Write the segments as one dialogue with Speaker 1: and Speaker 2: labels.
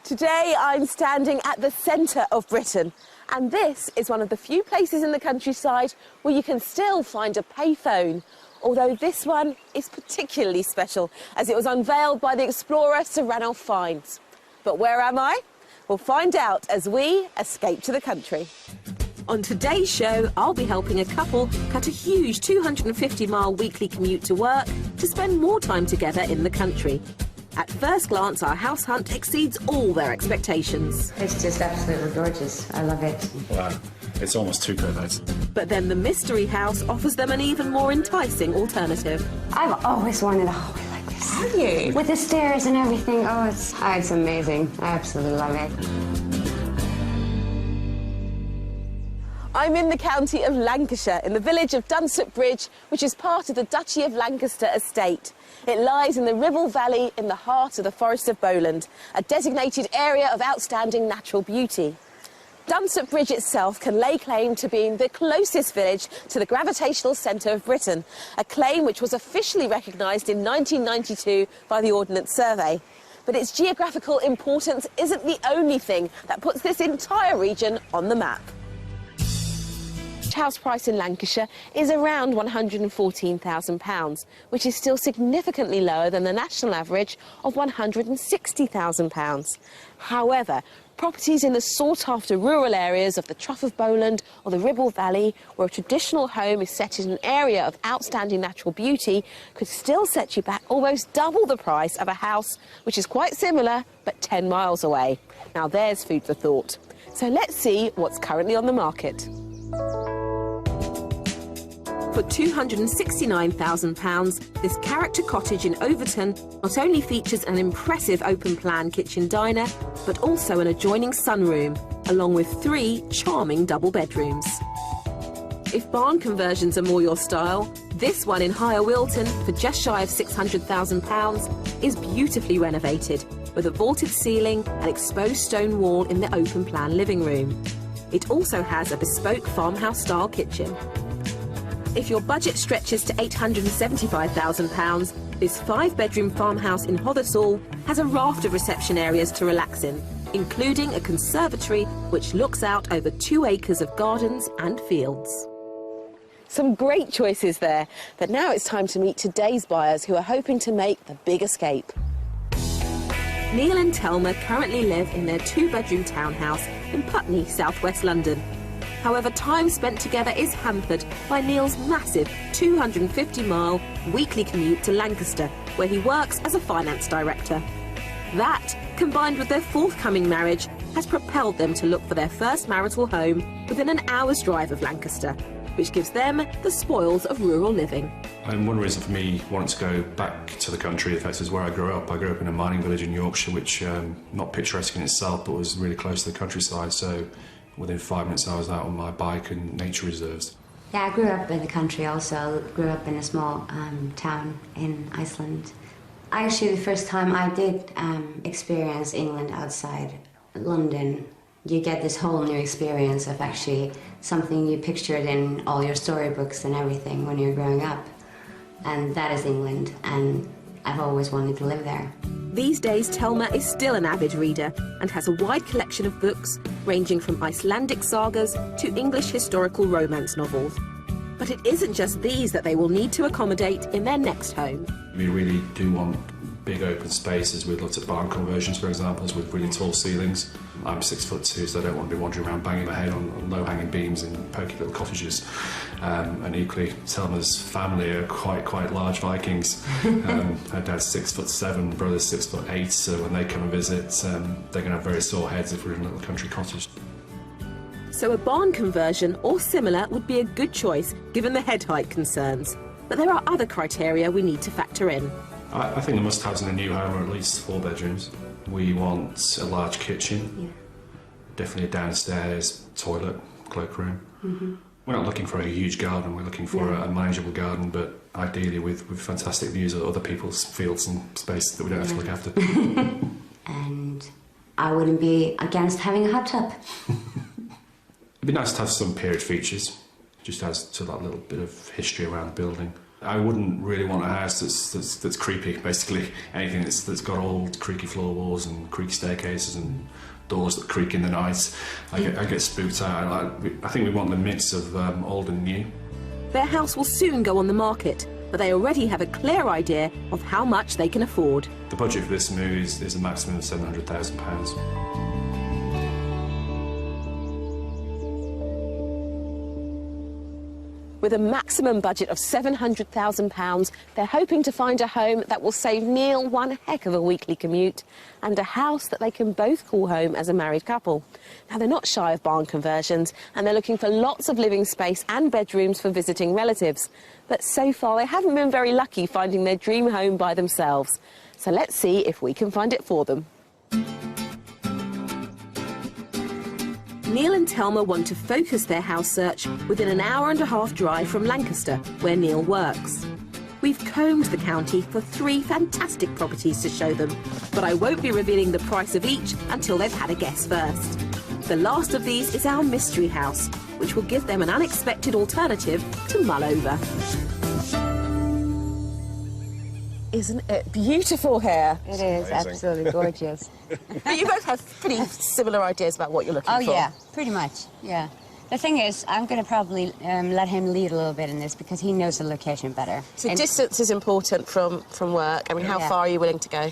Speaker 1: Today I'm standing at the centre of Britain, and this is one of the few places in the countryside where you can still find a payphone. Although this one is particularly special as it was unveiled by the explorer Sir Ranulph Fiennes. But where am I? We'll find out as we escape to the country. On today's show, I'll be helping a couple cut a huge 250-mile weekly commute to work to spend more time together in the country. At first glance, our house hunt exceeds all their expectations.
Speaker 2: It's just absolutely gorgeous. I love it.
Speaker 3: Wow, it's almost too good.
Speaker 1: But then the mystery house offers them an even more enticing alternative.
Speaker 2: I've always wanted a hallway like this.
Speaker 1: Have you?
Speaker 2: With the stairs and everything. Oh, it's amazing. I absolutely love it.
Speaker 1: I'm in the county of Lancashire, in the village of Dunsop Bridge, which is part of the Duchy of Lancaster estate. It lies in the Ribble Valley in the heart of the Forest of Bowland, a designated area of outstanding natural beauty. Dunsop Bridge itself can lay claim to being the closest village to the gravitational centre of Britain, a claim which was officially recognised in 1992 by the Ordnance Survey. But its geographical importance isn't the only thing that puts this entire region on the map. House price in Lancashire is around £114,000, which is still significantly lower than the national average of £160,000. However, properties in the sought-after rural areas of the Trough of Bowland or the Ribble Valley, where a traditional home is set in an area of outstanding natural beauty, could still set you back almost double the price of a house which is quite similar but 10 miles away. Now there's food for thought. So let's see what's currently on the market. For £269,000, this character cottage in Overton not only features an impressive open-plan kitchen diner, but also an adjoining sunroom, along with 3 charming double bedrooms. If barn conversions are more your style, this one in Higher Wilton, for just shy of £600,000, is beautifully renovated, with a vaulted ceiling and exposed stone wall in the open-plan living room. It also has a bespoke farmhouse-style kitchen. If your budget stretches to £875,000, this 5-bedroom farmhouse in Hothersall has a raft of reception areas to relax in, including a conservatory which looks out over 2 acres of gardens and fields. Some great choices there, but now it's time to meet today's buyers who are hoping to make the big escape. Neil and Telma currently live in their 2-bedroom townhouse in Putney, southwest London. However, time spent together is hampered by Neil's massive 250-mile weekly commute to Lancaster, where he works as a finance director. That, combined with their forthcoming marriage, has propelled them to look for their first marital home within an hour's drive of Lancaster, which gives them the spoils of rural living.
Speaker 3: And one reason for me wanting to go back to the country, in fact, is where I grew up. I grew up in a mining village in Yorkshire, which not picturesque in itself, but was really close to the countryside. So within 5 minutes I was out on my bike and nature reserves.
Speaker 2: Yeah, I grew up in the country also. Grew up in a small town in Iceland. Actually, the first time I did experience England outside London, you get this whole new experience of actually something you pictured in all your storybooks and everything when you're growing up. And that is England, and I've always wanted to live there.
Speaker 1: These days, Telma is still an avid reader and has a wide collection of books ranging from Icelandic sagas to English historical romance novels. But it isn't just these that they will need to accommodate in their next home.
Speaker 3: We really do want big open spaces. We've looked at barn conversions, for example, with really tall ceilings. I'm 6'2", so I don't want to be wandering around banging my head on low-hanging beams in poky little cottages. And equally, Telma's family are quite large Vikings. Her dad's 6'7", brother's 6'8", so when they come and visit, they're going to have very sore heads if we're in a little country cottage.
Speaker 1: So a barn conversion or similar would be a good choice given the head height concerns. But there are other criteria we need to factor in.
Speaker 3: I think the must-haves in a new home are at least 4 bedrooms. We want a large kitchen, definitely a downstairs toilet, cloakroom. We're not looking for a huge garden, we're looking for a manageable garden, but ideally with fantastic views of other people's fields and space that we don't have to look after.
Speaker 2: And I wouldn't be against having a hot tub.
Speaker 3: It'd be nice to have some period features, just adds to that little bit of history around the building. I wouldn't really want a house that's creepy, basically. Anything that's got old creaky floor walls and creaky staircases and doors that creak in the night. I get spooked out. I think we want the mix of old and new.
Speaker 1: Their house will soon go on the market, but they already have a clear idea of how much they can afford.
Speaker 3: The budget for this move is a maximum of £700,000.
Speaker 1: With a maximum budget of £700,000, they're hoping to find a home that will save Neil one heck of a weekly commute and a house that they can both call home as a married couple. Now, they're not shy of barn conversions and they're looking for lots of living space and bedrooms for visiting relatives. But so far, they haven't been very lucky finding their dream home by themselves. So let's see if we can find it for them. Neil and Telma want to focus their house search within an hour-and-a-half drive from Lancaster, where Neil works. We've combed the county for 3 fantastic properties to show them, but I won't be revealing the price of each until they've had a guess first. The last of these is our mystery house, which will give them an unexpected alternative to mull over. Isn't it beautiful here?
Speaker 2: It is absolutely gorgeous.
Speaker 1: But you both have pretty similar ideas about what you're looking for.
Speaker 2: Oh, yeah, pretty much, yeah. The thing is, I'm going to probably let him lead a little bit in this because he knows the location better.
Speaker 1: So distance is important from work. I mean, how far are you willing to go?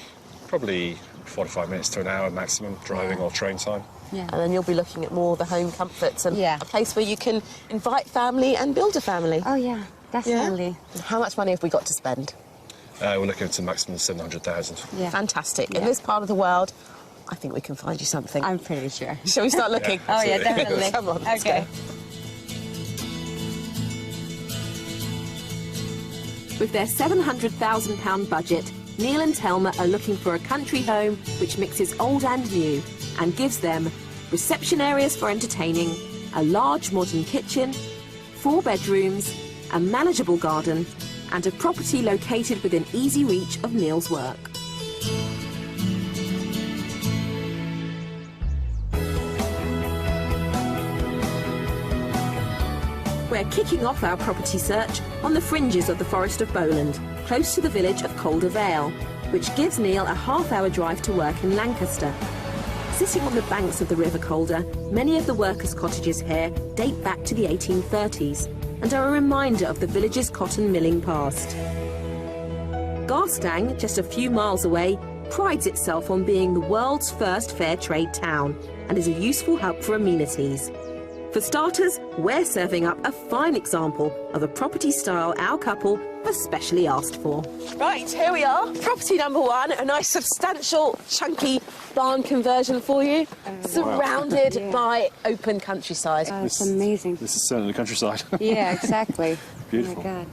Speaker 4: Probably 45 minutes to an hour maximum, driving or train time.
Speaker 2: Yeah.
Speaker 1: And then you'll be looking at more of the home comforts and
Speaker 2: Yeah.
Speaker 1: a place where you can invite family and build a family.
Speaker 2: Oh, yeah, definitely.
Speaker 1: Yeah? How much money have we got to spend?
Speaker 4: We're looking at a maximum of 700,000.
Speaker 2: Yeah.
Speaker 1: Fantastic.
Speaker 2: Yeah.
Speaker 1: In this part of the world, I think we can find you something.
Speaker 2: I'm pretty sure.
Speaker 1: Shall we start looking?
Speaker 4: Yeah.
Speaker 2: Oh, yeah, definitely.
Speaker 1: Come on, let's
Speaker 2: okay.
Speaker 1: go. With their £700,000 budget, Neil and Telma are looking for a country home which mixes old and new and gives them reception areas for entertaining, a large modern kitchen, 4 bedrooms, a manageable garden, and a property located within easy reach of Neil's work. We're kicking off our property search on the fringes of the Forest of Bowland, close to the village of Calder Vale, which gives Neil a half-hour drive to work in Lancaster. Sitting on the banks of the River Calder, many of the workers' cottages here date back to the 1830s and are a reminder of the village's cotton milling past. Garstang, just a few miles away, prides itself on being the world's first fair trade town and is a useful hub for amenities. For starters, we're serving up a fine example of a property style our couple have specially asked for. Right, here we are. Property number 1, a nice substantial, chunky barn conversion for you, surrounded by open countryside.
Speaker 2: Oh, it's amazing.
Speaker 4: This is certainly countryside.
Speaker 2: Yeah, exactly.
Speaker 4: Beautiful.
Speaker 2: Oh, my God.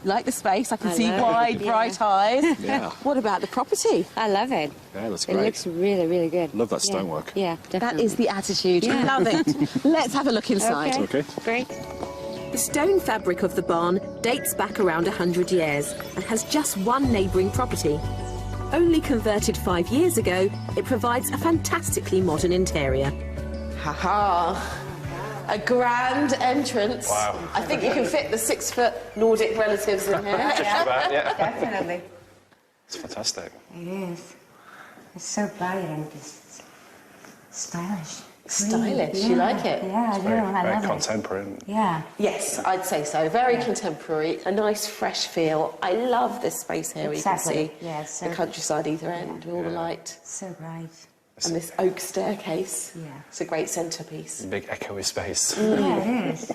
Speaker 1: Like the space, I can see
Speaker 2: love it.
Speaker 1: wide,
Speaker 2: Yeah.
Speaker 1: bright eyes.
Speaker 4: Yeah.
Speaker 1: What about the property?
Speaker 2: I love it.
Speaker 4: Yeah, that's
Speaker 2: It
Speaker 4: great.
Speaker 2: looks really, really good.
Speaker 4: Love that
Speaker 2: Yeah.
Speaker 4: stonework.
Speaker 2: Yeah,
Speaker 1: That
Speaker 2: definitely.
Speaker 1: is the attitude.
Speaker 2: Yeah.
Speaker 1: Love it. Let's have a look inside.
Speaker 4: Okay.
Speaker 2: Great.
Speaker 1: The stone fabric of the barn dates back around 100 years and has just one neighbouring property. Only converted 5 years ago, it provides a fantastically modern interior. Ha-ha! A grand entrance.
Speaker 4: Wow.
Speaker 1: I think you can fit the 6-foot Nordic relatives in here.
Speaker 4: Yeah.
Speaker 2: Definitely.
Speaker 4: It's fantastic.
Speaker 2: It is. It's so bright and just stylish.
Speaker 1: Stylish,
Speaker 2: Yeah.
Speaker 1: you like it?
Speaker 2: Yeah, I do.
Speaker 4: Very,
Speaker 2: I
Speaker 4: very
Speaker 2: love
Speaker 4: contemporary.
Speaker 2: it. Yeah.
Speaker 1: Yes, I'd say so. Very contemporary, a nice fresh feel. I love this space here where
Speaker 2: Exactly.
Speaker 1: you can see
Speaker 2: Yeah, it's so
Speaker 1: the countryside either end with all the light.
Speaker 2: So bright.
Speaker 1: And this oak staircase.
Speaker 2: Yeah.
Speaker 1: It's a great centrepiece.
Speaker 4: Big echoey space.
Speaker 2: Yeah, it is.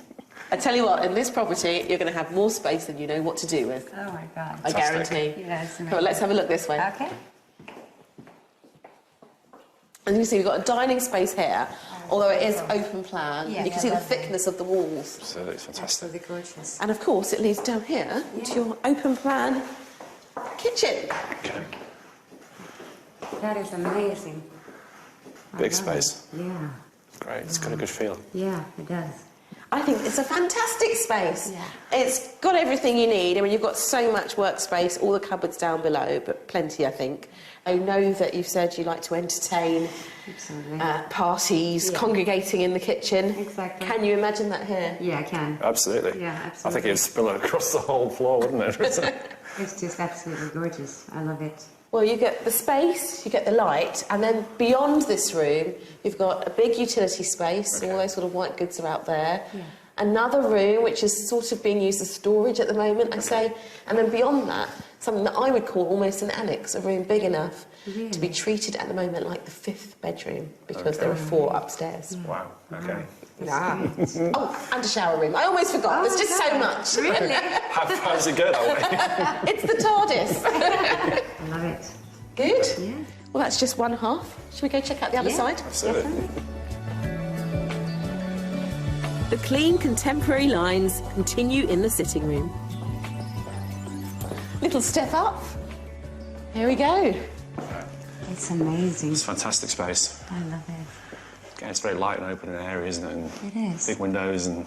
Speaker 1: I tell you what, in this property, you're going to have more space than you know what to do with.
Speaker 2: Oh, my God.
Speaker 1: I
Speaker 4: Fantastic.
Speaker 1: guarantee.
Speaker 2: Yeah, it's
Speaker 1: Come on,
Speaker 2: amazing.
Speaker 1: let's have a look this way.
Speaker 2: Okay.
Speaker 1: And you see we've got a dining space here, although it is open plan.
Speaker 2: Yeah,
Speaker 1: you can
Speaker 2: yeah,
Speaker 1: see the
Speaker 2: lovely.
Speaker 1: thickness of the walls.
Speaker 4: Absolutely fantastic.
Speaker 2: Absolutely gorgeous.
Speaker 1: And of course, it leads down here to your open plan kitchen.
Speaker 4: Okay.
Speaker 2: That is amazing. I
Speaker 4: Big
Speaker 2: love
Speaker 4: space.
Speaker 2: it. Yeah.
Speaker 4: Great. It's got a good feel.
Speaker 2: Yeah, it does.
Speaker 1: I think it's a fantastic space.
Speaker 2: Yeah.
Speaker 1: It's got everything you need. I mean, you've got so much workspace, all the cupboards down below, but plenty, I think. I know that you've said you like to entertain parties, congregating in the kitchen.
Speaker 2: Exactly.
Speaker 1: Can you imagine that here?
Speaker 2: Yeah, I can.
Speaker 4: Absolutely.
Speaker 2: Yeah,
Speaker 4: I
Speaker 2: absolutely.
Speaker 4: think it'd spill across the whole floor, wouldn't it?
Speaker 2: It's just absolutely gorgeous. I love it.
Speaker 1: Well, you get the space, you get the light, and then beyond this room, you've got a big utility space. All those sort of white goods are out there.
Speaker 2: Yeah.
Speaker 1: Another room, which is sort of being used as storage at the moment, I say. And then beyond that, something that I would call almost an annex, a room big enough to be treated at the moment like the 5th bedroom, because there are 4 upstairs.
Speaker 4: Wow, okay.
Speaker 1: Yeah. Oh, and a shower room. I almost forgot. There's just so much.
Speaker 2: Really?
Speaker 4: How does it go that way?
Speaker 1: It's the TARDIS.
Speaker 2: I love it.
Speaker 1: Good.
Speaker 2: Yeah.
Speaker 1: Well, that's just one half. Should we go check out the other side?
Speaker 4: Absolutely.
Speaker 1: The clean contemporary lines continue in the sitting room. Little step up. Here we go.
Speaker 2: It's amazing.
Speaker 4: It's a fantastic space.
Speaker 2: I love it.
Speaker 4: Again, it's very light and open in area, isn't it? And
Speaker 2: It is.
Speaker 4: big windows and,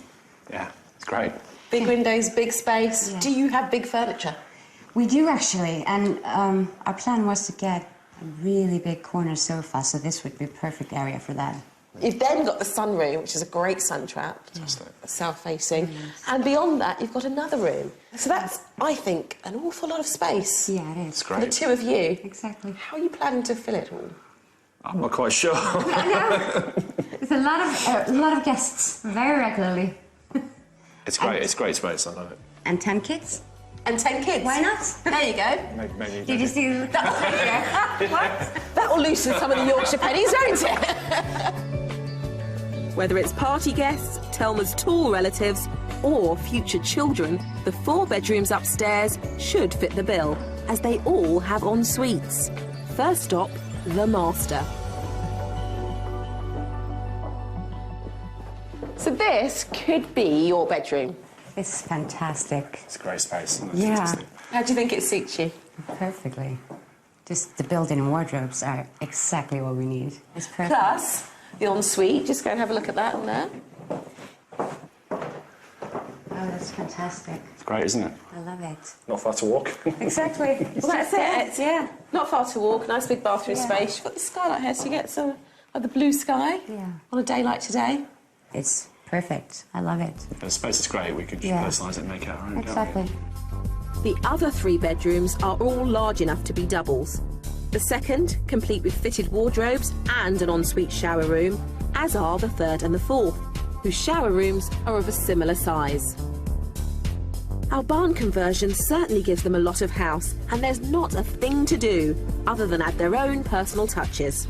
Speaker 4: yeah, it's great.
Speaker 1: Big windows, big space.
Speaker 2: Yeah.
Speaker 1: Do you have big furniture?
Speaker 2: We do actually, and our plan was to get a really big corner sofa, so this would be a perfect area for that.
Speaker 1: You've then got the sunroom, which is a great sun trap, south-facing. And beyond that, you've got another room. So that's, I think, an awful lot of space.
Speaker 2: Yeah, it is.
Speaker 4: It's
Speaker 1: For the
Speaker 4: great.
Speaker 1: 2 of you.
Speaker 2: Exactly.
Speaker 1: How are you planning to fill it all?
Speaker 4: I'm not quite sure.
Speaker 2: There's a lot of guests, very regularly.
Speaker 4: It's great. It's great space. I love it.
Speaker 2: And 10 kids.
Speaker 1: And 10 kids.
Speaker 2: Why not?
Speaker 1: There you go.
Speaker 4: Maybe.
Speaker 2: Did you see that? What?
Speaker 1: That will loosen some of the Yorkshire pennies, won't it? Whether it's party guests, Telma's tall relatives, or future children, the 4 bedrooms upstairs should fit the bill, as they all have en suites. First stop, the master. So this could be your bedroom.
Speaker 2: This is fantastic.
Speaker 4: It's a great space. Isn't it?
Speaker 2: Yeah.
Speaker 4: Fantastic.
Speaker 1: How do you think it suits you?
Speaker 2: Perfectly. Just the built-in wardrobes are exactly what we need. It's perfect.
Speaker 1: Plus, the ensuite. Just go and have a look at that on there.
Speaker 2: Oh, that's fantastic.
Speaker 4: It's great, isn't it?
Speaker 2: I love it.
Speaker 4: Not far to walk.
Speaker 2: Exactly.
Speaker 1: Well, that's it. It's,
Speaker 2: Yeah.
Speaker 1: not far to walk. Nice big bathroom space. You've got the skylight here, so you get some of the blue sky on a day like today.
Speaker 2: It's perfect. I love it.
Speaker 4: The space is great. We could
Speaker 2: Yeah.
Speaker 4: personalise it and make it our own.
Speaker 2: Exactly.
Speaker 1: The other 3 bedrooms are all large enough to be doubles. The second, complete with fitted wardrobes and an ensuite shower room, as are the 3rd and the 4th, whose shower rooms are of a similar size. Our barn conversion certainly gives them a lot of house, and there's not a thing to do other than add their own personal touches.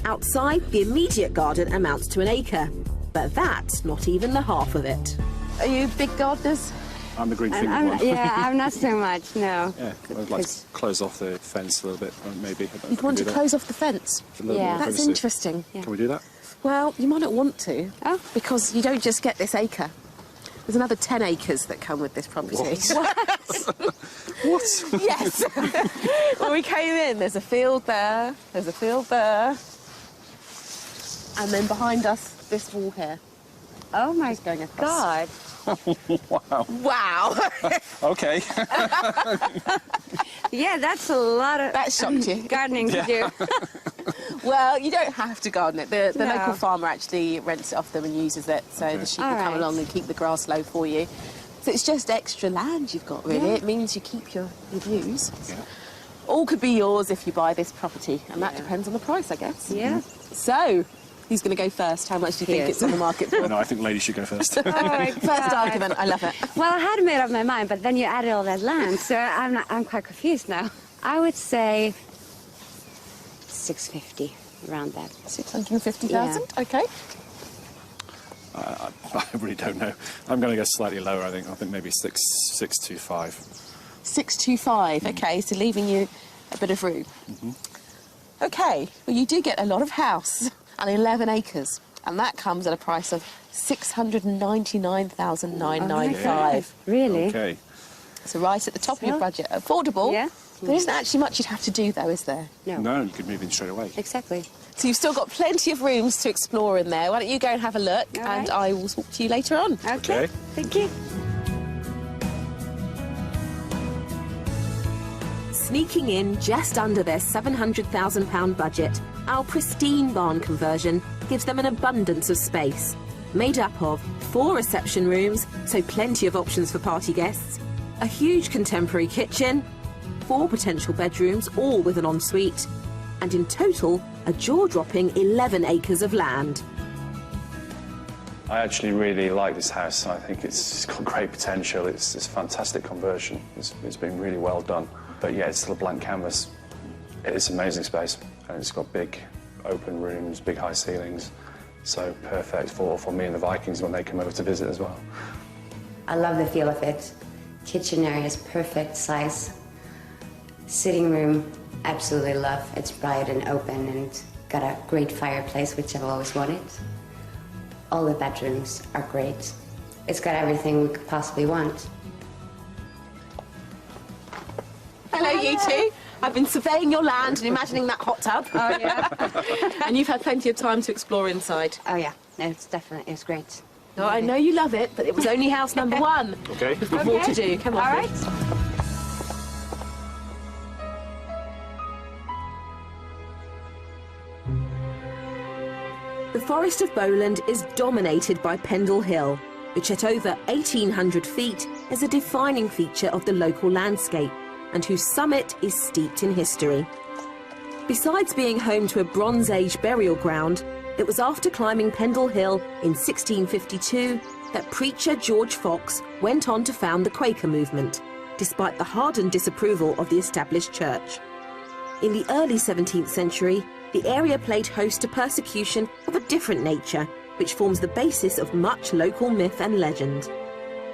Speaker 1: Outside, the immediate garden amounts to an acre, but that's not even the half of it. Are you big gardeners?
Speaker 4: I'm the green fingered one.
Speaker 2: Yeah, I'm not so much, no.
Speaker 4: Yeah, I'd like to close off the fence a little bit, maybe.
Speaker 1: You'd want to close off the fence?
Speaker 4: A little
Speaker 2: Yeah.
Speaker 4: more
Speaker 1: That's
Speaker 4: privacy.
Speaker 1: interesting.
Speaker 4: Can we do that?
Speaker 1: Well, you might not want to.
Speaker 2: Oh.
Speaker 1: Because you don't just get this acre. There's another 10 acres that come with this property.
Speaker 4: What?
Speaker 1: Yes. When we came in, there's a field there, there's a field there, and then behind us, this wall here.
Speaker 2: Oh my
Speaker 1: going across.
Speaker 2: God.
Speaker 4: Wow.
Speaker 1: Wow.
Speaker 4: Okay.
Speaker 2: Yeah, that's a lot of
Speaker 1: That shocked you.
Speaker 2: gardening to do.
Speaker 1: Well, you don't have to garden it. The
Speaker 2: No.
Speaker 1: local farmer actually rents it off them and uses it, so the sheep will
Speaker 2: All
Speaker 1: come
Speaker 2: right.
Speaker 1: along and keep the grass low for you. So it's just extra land you've got, really. It means you keep your views.
Speaker 4: Yeah.
Speaker 1: All could be yours if you buy this property, and that depends on the price, I guess.
Speaker 2: Yeah.
Speaker 1: So, who's going to go first? How much do you think
Speaker 2: Yes.
Speaker 1: it's on the market for?
Speaker 4: No, I think ladies should go first.
Speaker 2: Oh my
Speaker 1: First
Speaker 2: God.
Speaker 1: argument, I love it.
Speaker 2: Well, I had made up my mind, but then you added all that land, so I'm quite confused now. I would say 650, around that.
Speaker 1: 650,000? Okay.
Speaker 4: I really don't know. I'm going to go slightly lower, I think maybe 625.
Speaker 1: 625, okay, so leaving you a bit of room. Okay, well, you do get a lot of house and 11 acres, and that comes at a price of 699,995.
Speaker 2: Really?
Speaker 4: Okay.
Speaker 1: So right at the top of your budget. Affordable,
Speaker 2: Yeah.
Speaker 1: There isn't actually much you'd have to do, though, is there?
Speaker 2: No.
Speaker 4: No, you could move in straight away.
Speaker 2: Exactly.
Speaker 1: So you've still got plenty of rooms to explore in there. Why don't you go and have a look,
Speaker 2: All
Speaker 1: and
Speaker 2: right.
Speaker 1: I will talk to you later on.
Speaker 2: Okay. Thank you.
Speaker 1: Sneaking in just under their £700,000 budget, our pristine barn conversion gives them an abundance of space. Made up of 4 reception rooms, so plenty of options for party guests, a huge contemporary kitchen, 4 potential bedrooms, all with an ensuite, and in total, a jaw-dropping 11 acres of land.
Speaker 3: I actually really like this house. I think it's got great potential. It's a fantastic conversion. It's been really well done. But yeah, it's still a blank canvas. It's amazing space, and it's got big open rooms, big high ceilings. So perfect for me and the Vikings when they come over to visit as well.
Speaker 2: I love the feel of it. Kitchen area is perfect size. Sitting room, absolutely love. It's bright and open and got a great fireplace, which I've always wanted. All the bedrooms are great. It's got everything we could possibly want.
Speaker 1: Hello, you two. I've been surveying your land and imagining that hot tub.
Speaker 2: Oh, yeah?
Speaker 1: And you've had plenty of time to explore inside.
Speaker 2: Oh, yeah. No, it's great.
Speaker 1: Oh, I know you love it, but it was only house number 1.
Speaker 4: Okay.
Speaker 1: We've got more to do. Come on.
Speaker 2: All right.
Speaker 1: The Forest of Bowland is dominated by Pendle Hill, which at over 1,800 feet is a defining feature of the local landscape, and whose summit is steeped in history. Besides being home to a Bronze Age burial ground, it was after climbing Pendle Hill in 1652 that preacher George Fox went on to found the Quaker movement, despite the hardened disapproval of the established church. In the early 17th century, the area played host to persecution of a different nature, which forms the basis of much local myth and legend.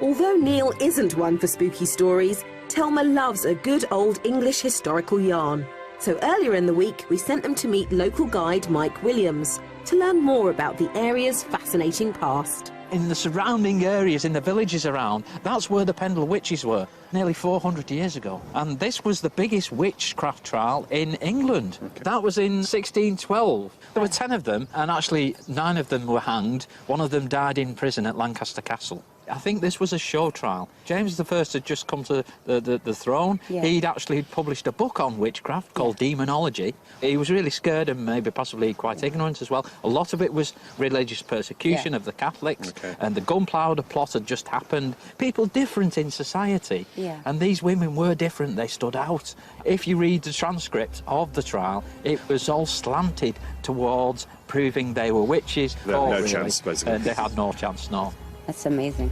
Speaker 1: Although Neil isn't one for spooky stories, Telma loves a good old English historical yarn. So earlier in the week, we sent them to meet local guide Mike Williams to learn more about the area's fascinating past.
Speaker 5: In the surrounding areas, in the villages around, that's where the Pendle witches were, nearly 400 years ago. And this was the biggest witchcraft trial in England. Okay. That was in 1612. There were 10 of them, and actually 9 of them were hanged. One of them died in prison at Lancaster Castle. I think this was a show trial. James I had just come to the throne.
Speaker 2: Yeah.
Speaker 5: He'd actually published a book on witchcraft called Demonology. He was really scared and maybe possibly quite ignorant as well. A lot of it was religious persecution of the Catholics, and the gunpowder plot had just happened. People different in society, and these women were different. They stood out. If you read the transcript of the trial, it was all slanted towards proving they were witches.
Speaker 4: They had no chance, basically.
Speaker 5: They had no chance, no.
Speaker 2: That's amazing.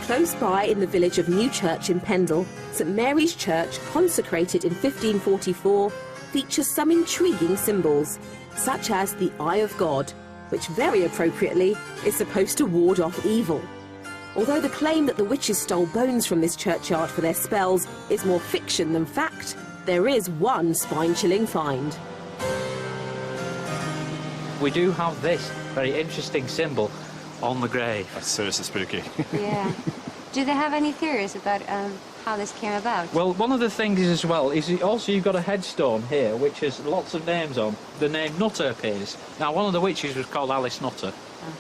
Speaker 1: Close by in the village of Newchurch in Pendle, St Mary's Church, consecrated in 1544, features some intriguing symbols, such as the Eye of God, which very appropriately is supposed to ward off evil. Although the claim that the witches stole bones from this churchyard for their spells is more fiction than fact, there is one spine-chilling find.
Speaker 5: We do have this very interesting symbol on the grave.
Speaker 4: That's seriously spooky.
Speaker 2: Yeah. Do they have any theories about how this came about?
Speaker 5: Well, one of the things is as well is also you've got a headstone here which has lots of names on. The name Nutter appears. Now, one of the witches was called Alice Nutter,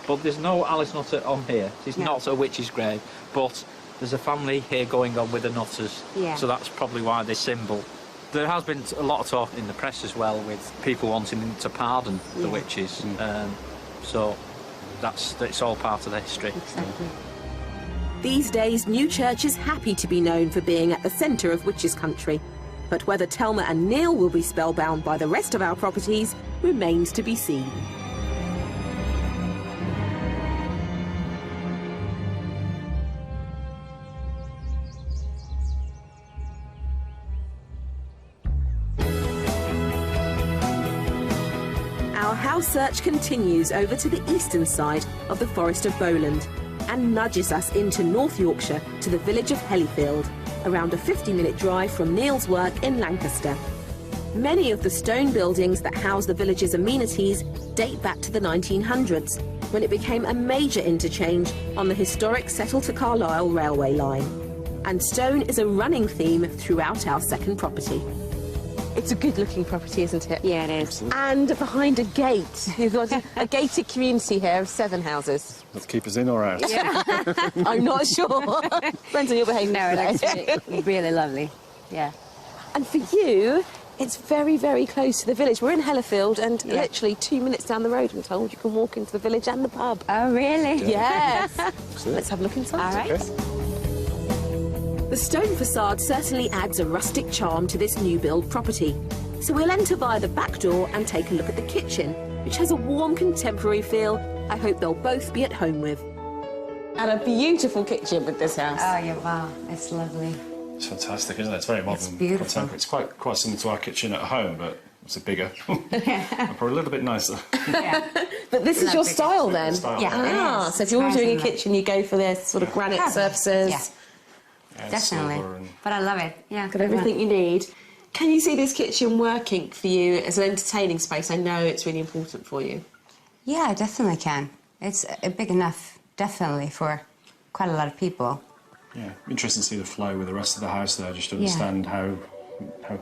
Speaker 5: but there's no Alice Nutter on here. It's not a witch's grave, but there's a family here going on with the Nutters.
Speaker 2: Yeah.
Speaker 5: So that's probably why this symbol. There has been a lot of talk in the press as well with people wanting to pardon the witches. So it's all part of the history.
Speaker 2: Exactly.
Speaker 1: These days, Newchurch is happy to be known for being at the centre of witches' country. But whether Telma and Neil will be spellbound by the rest of our properties remains to be seen. Our house search continues over to the eastern side of the Forest of Bowland and nudges us into North Yorkshire to the village of Hellifield, around a 50-minute drive from Neil's work in Lancaster. Many of the stone buildings that house the village's amenities date back to the 1900s, when it became a major interchange on the historic Settle to Carlisle railway line. And stone is a running theme throughout our second property. It's a good-looking property, isn't it?
Speaker 2: Yeah, it is.
Speaker 1: And behind a gate. You've got a gated community here of 7 houses.
Speaker 4: Let's keep us in or out.
Speaker 2: Yeah.
Speaker 1: I'm not sure. Depends on your behaviour.
Speaker 2: No, it
Speaker 1: today.
Speaker 2: looks really, really lovely. Yeah.
Speaker 1: And for you, it's very, very close to the village. We're in Hellerfield, and literally 2 minutes down the road, I'm told, you can walk into the village and the pub.
Speaker 2: Oh, really?
Speaker 1: Yes. Let's have a look inside.
Speaker 2: All right.
Speaker 4: Okay.
Speaker 1: The stone facade certainly adds a rustic charm to this new build property. So we'll enter via the back door and take a look at the kitchen, which has a warm contemporary feel I hope they'll both be at home with. And a beautiful kitchen with this house.
Speaker 2: Oh, yeah, wow. It's lovely.
Speaker 3: It's fantastic, isn't it? It's very modern.
Speaker 2: It's beautiful.
Speaker 3: Contemporary. It's quite similar to our kitchen at home, but it's a bigger. And probably a little bit nicer.
Speaker 2: Yeah.
Speaker 1: But this is your
Speaker 2: Lovely.
Speaker 1: style then?
Speaker 3: Style,
Speaker 2: Yeah.
Speaker 1: Ah,
Speaker 2: It is.
Speaker 1: so if you're doing a
Speaker 2: Surprisingly.
Speaker 1: kitchen, you go for this sort of granite surfaces.
Speaker 2: Yeah.
Speaker 3: And
Speaker 2: Definitely.
Speaker 3: silver and-
Speaker 2: But I love it. Yeah.
Speaker 1: Got everything you need. Can you see this kitchen working for you as an entertaining space? I know it's really important for you.
Speaker 2: Yeah, I definitely can. It's big enough, definitely, for quite a lot of people.
Speaker 3: Yeah, interesting to see the flow with the rest of the house there, just to understand how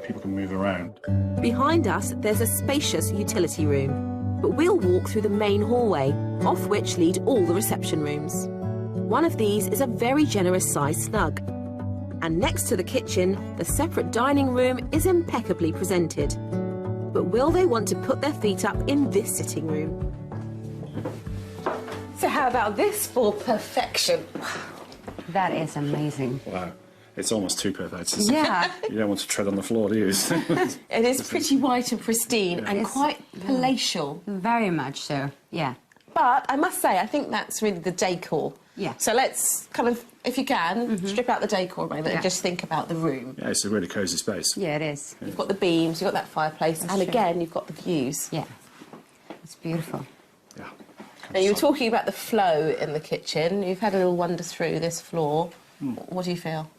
Speaker 3: people can move around.
Speaker 1: Behind us, there's a spacious utility room. But we'll walk through the main hallway, off which lead all the reception rooms. One of these is a very generous sized snug. And next to the kitchen, the separate dining room is impeccably presented. But will they want to put their feet up in this sitting room? So how about this for perfection?
Speaker 2: That is amazing.
Speaker 3: Wow, it's almost too perfect.
Speaker 2: Yeah.
Speaker 3: You don't want to tread on the floor, do you?
Speaker 1: It is pretty white and pristine and
Speaker 2: It's-
Speaker 1: quite palatial.
Speaker 2: Very much so. Yeah.
Speaker 1: But I must say, I think that's really the decor.
Speaker 2: Yeah.
Speaker 1: So let's kind of, if you can, strip out the decor a moment and
Speaker 2: Yeah.
Speaker 1: just think about the room.
Speaker 3: Yeah, it's a really cosy space.
Speaker 2: Yeah, it is.
Speaker 1: You've got the beams, you've got that fireplace, and
Speaker 2: true.
Speaker 1: again, you've got the views.
Speaker 2: Yeah. It's beautiful.
Speaker 3: Yeah.
Speaker 1: Now, you were talking about the flow in the kitchen. You've had a little wander through this floor. What do you feel?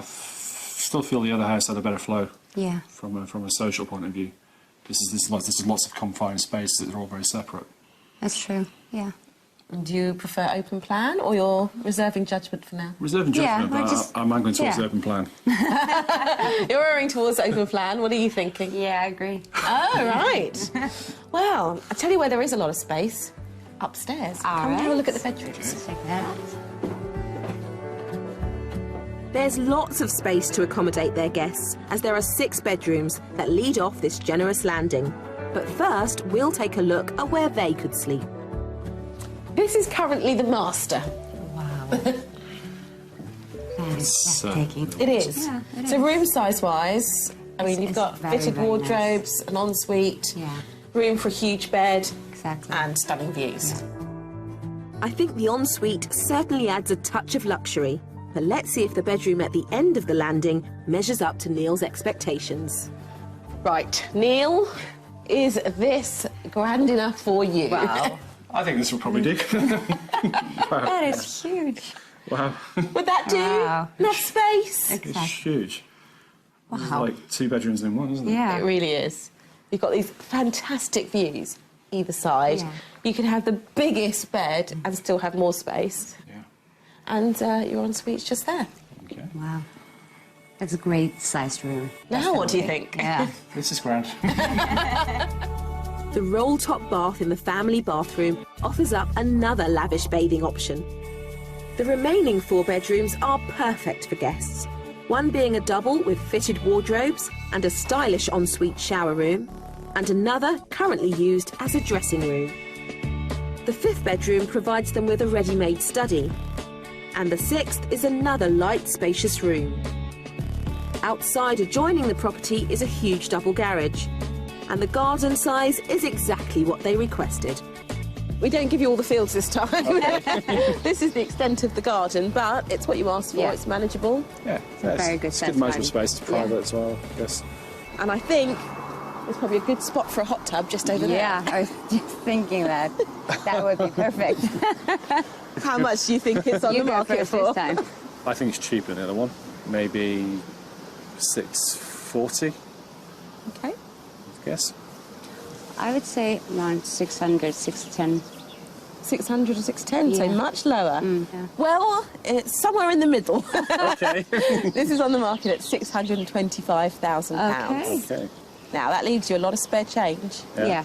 Speaker 3: Still feel the other house had a better flow
Speaker 2: Yeah.
Speaker 3: from a social point of view. This is lots of confined space that are all very separate.
Speaker 2: That's true. Yeah.
Speaker 1: Do you prefer open plan, or you're reserving judgment for now?
Speaker 3: Reserving
Speaker 2: Yeah,
Speaker 3: judgment,
Speaker 2: I
Speaker 3: but
Speaker 2: just-
Speaker 3: I'm angling towards
Speaker 2: yeah.
Speaker 3: the open plan.
Speaker 1: You're erring towards open plan. What are you thinking?
Speaker 2: Yeah, I agree.
Speaker 1: Oh, right. Well, I'll tell you where there is a lot of space. Upstairs.
Speaker 2: All
Speaker 1: Come and have a
Speaker 2: right.
Speaker 1: look at the bedrooms.
Speaker 2: Check that out.
Speaker 1: There's lots of space to accommodate their guests, as there are 6 bedrooms that lead off this generous landing. But first, we'll take a look at where they could sleep. This is currently the master.
Speaker 2: Wow. That is
Speaker 3: It's,
Speaker 2: breathtaking.
Speaker 1: It is.
Speaker 2: Yeah, it
Speaker 1: So
Speaker 2: is.
Speaker 1: room size-wise, I mean, you've
Speaker 2: It's
Speaker 1: got
Speaker 2: very,
Speaker 1: fitted
Speaker 2: very
Speaker 1: wardrobes, an ensuite,
Speaker 2: Yeah.
Speaker 1: room for a huge bed,
Speaker 2: Exactly.
Speaker 1: and stunning views. I think the ensuite certainly adds a touch of luxury, but let's see if the bedroom at the end of the landing measures up to Neil's expectations. Right, Neil, is this grand enough for you?
Speaker 2: Wow.
Speaker 3: I think this will probably do.
Speaker 2: That is huge.
Speaker 3: Wow,
Speaker 1: Would that do?
Speaker 2: Wow.
Speaker 1: Enough space?
Speaker 3: it's
Speaker 2: Exactly.
Speaker 3: huge. It's
Speaker 2: Wow.
Speaker 3: like 2 bedrooms in one, isn't it?
Speaker 2: Yeah.
Speaker 1: It really is. You've got these fantastic views either side.
Speaker 2: Yeah.
Speaker 1: You can have the biggest bed and still have more space.
Speaker 3: Yeah.
Speaker 1: And your ensuite's just there.
Speaker 3: Okay.
Speaker 2: Wow. That's a great sized room.
Speaker 1: Now what do you
Speaker 2: Definitely.
Speaker 1: think?
Speaker 2: Yeah.
Speaker 3: This is grand.
Speaker 1: The roll-top bath in the family bathroom offers up another lavish bathing option. The remaining 4 bedrooms are perfect for guests, one being a double with fitted wardrobes and a stylish ensuite shower room, and another currently used as a dressing room. The 5th bedroom provides them with a ready-made study, and the 6th is another light, spacious room. Outside adjoining the property is a huge double garage, and the garden size is exactly what they requested. We don't give you all the fields this time. This is the extent of the garden, but it's what you asked for.
Speaker 2: Yeah.
Speaker 1: It's manageable.
Speaker 3: Yeah,
Speaker 2: very good
Speaker 3: it's
Speaker 2: sense
Speaker 3: good management
Speaker 2: plan.
Speaker 3: space. It's private as well, I guess.
Speaker 1: And I think there's probably a good spot for a hot tub just over
Speaker 2: Yeah, I was just thinking that. That would be perfect.
Speaker 1: there. How much do you think it's on
Speaker 2: You
Speaker 1: the
Speaker 2: go
Speaker 1: market
Speaker 2: first
Speaker 1: for?
Speaker 2: this time.
Speaker 4: I think it's cheaper than the other one. Maybe 640,
Speaker 1: Okay.
Speaker 4: I guess.
Speaker 2: I would say around 600, 610.
Speaker 1: 600 or 610, so
Speaker 2: Yeah.
Speaker 1: much lower.
Speaker 2: Yeah.
Speaker 1: Well, it's somewhere in the middle.
Speaker 4: Okay.
Speaker 1: This is on the market at £625,000.
Speaker 4: Okay.
Speaker 1: Now, that leaves you a lot of spare change.
Speaker 2: Yeah.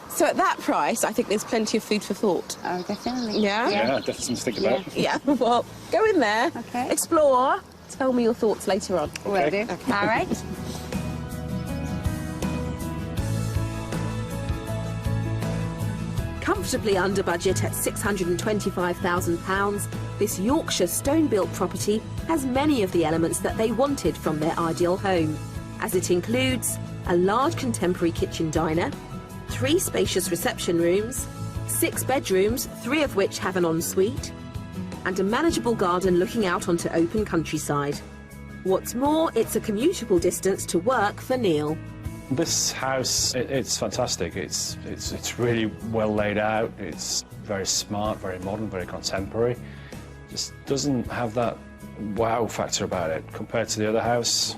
Speaker 1: So at that price, I think there's plenty of food for thought.
Speaker 2: Oh, definitely.
Speaker 1: Yeah?
Speaker 4: Yeah, definitely something to think about.
Speaker 1: Yeah, well, go in there,
Speaker 2: Okay.
Speaker 1: explore, tell me your thoughts later on.
Speaker 2: Will do. All right.
Speaker 1: Comfortably under budget at £625,000, this Yorkshire stone-built property has many of the elements that they wanted from their ideal home, as it includes a large contemporary kitchen diner, 3 spacious reception rooms, 6 bedrooms, 3 of which have an ensuite, and a manageable garden looking out onto open countryside. What's more, it's a commutable distance to work for Neil.
Speaker 3: This house, it's fantastic. It's really well laid out. It's very smart, very modern, very contemporary. Just doesn't have that wow factor about it compared to the other house.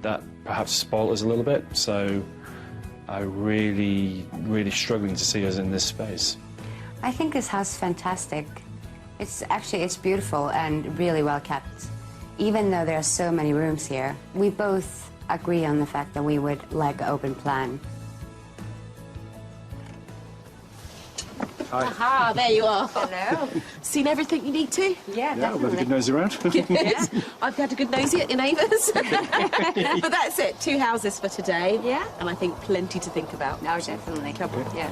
Speaker 3: That perhaps spoiled us a little bit. So I'm really struggling to see us in this space.
Speaker 2: I think this house is fantastic. It's beautiful and really well kept. Even though there are so many rooms here, we both agree on the fact that we would like an open plan.
Speaker 3: Hi.
Speaker 1: Ah, there you are.
Speaker 2: Hello.
Speaker 1: Seen everything you need to?
Speaker 2: Yeah,
Speaker 3: Yeah, we've had a good nosy around.
Speaker 1: Yes. I've had a good nosy at your neighbours. But that's it, 2 houses for today.
Speaker 2: Yeah.
Speaker 1: And I think plenty to think about.
Speaker 2: No, definitely. Yeah.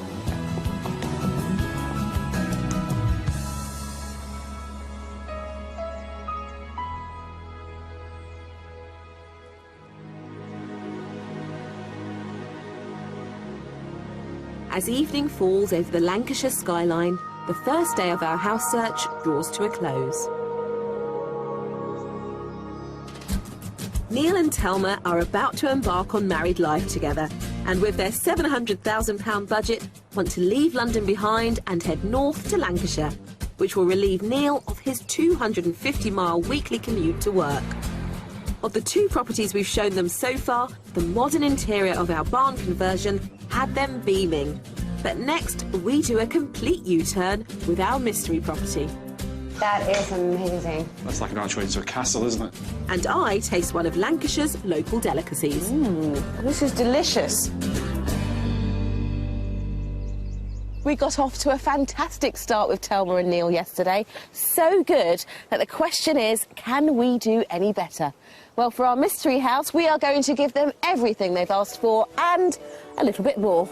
Speaker 1: As evening falls over the Lancashire skyline, the first day of our house search draws to a close. Neil and Telma are about to embark on married life together, and with their £700,000 budget, want to leave London behind and head north to Lancashire, which will relieve Neil of his 250-mile weekly commute to work. Of the 2 properties we've shown them so far, the modern interior of our barn conversion had them beaming. But next, we do a complete U-turn with our mystery property.
Speaker 2: That is amazing.
Speaker 3: That's like an archway into a castle, isn't it?
Speaker 1: And I taste one of Lancashire's local delicacies.
Speaker 6: This is delicious. We got off to a fantastic start with Telma and Neil yesterday. So good that the question is, can we do any better? Well, for our mystery house, we are going to give them everything they've asked for and a little bit more.